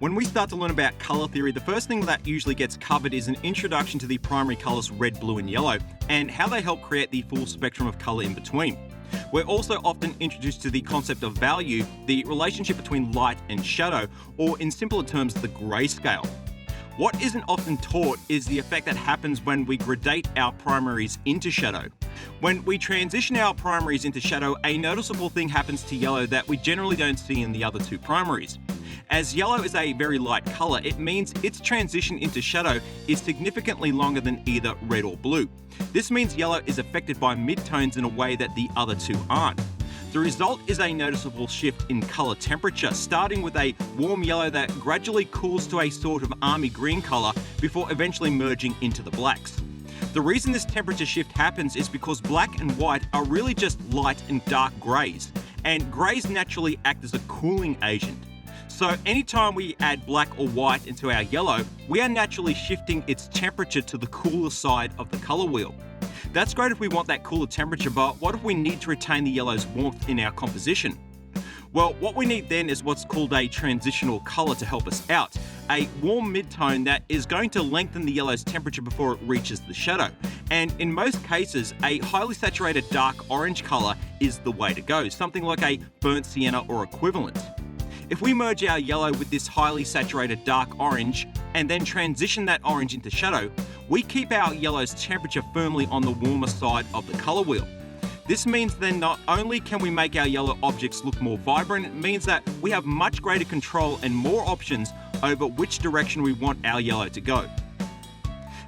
When we start to learn about colour theory, the first thing that usually gets covered is an introduction to the primary colours red, blue and yellow, and how they help create the full spectrum of colour in between. We're also often introduced to the concept of value, the relationship between light and shadow, or in simpler terms, the grayscale. What isn't often taught is the effect that happens when we gradate our primaries into shadow. When we transition our primaries into shadow, a noticeable thing happens to yellow that we generally don't see in the other two primaries. As yellow is a very light colour, it means its transition into shadow is significantly longer than either red or blue. This means yellow is affected by midtones in a way that the other two aren't. The result is a noticeable shift in colour temperature, starting with a warm yellow that gradually cools to a sort of army green colour before eventually merging into the blacks. The reason this temperature shift happens is because black and white are really just light and dark greys, and greys naturally act as a cooling agent. So anytime we add black or white into our yellow, we are naturally shifting its temperature to the cooler side of the colour wheel. That's great if we want that cooler temperature, but what if we need to retain the yellow's warmth in our composition? Well, what we need then is what's called a transitional colour to help us out. A warm midtone that is going to lengthen the yellow's temperature before it reaches the shadow. And in most cases, a highly saturated dark orange colour is the way to go, something like a burnt sienna or equivalent. If we merge our yellow with this highly saturated dark orange and then transition that orange into shadow, we keep our yellow's temperature firmly on the warmer side of the colour wheel. This means then not only can we make our yellow objects look more vibrant, it means that we have much greater control and more options over which direction we want our yellow to go.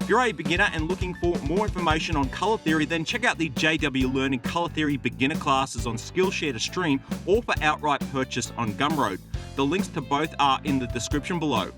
If you're a beginner and looking for more information on colour theory, then check out the JW Learning Colour Theory beginner classes on Skillshare to stream or for outright purchase on Gumroad. The links to both are in the description below.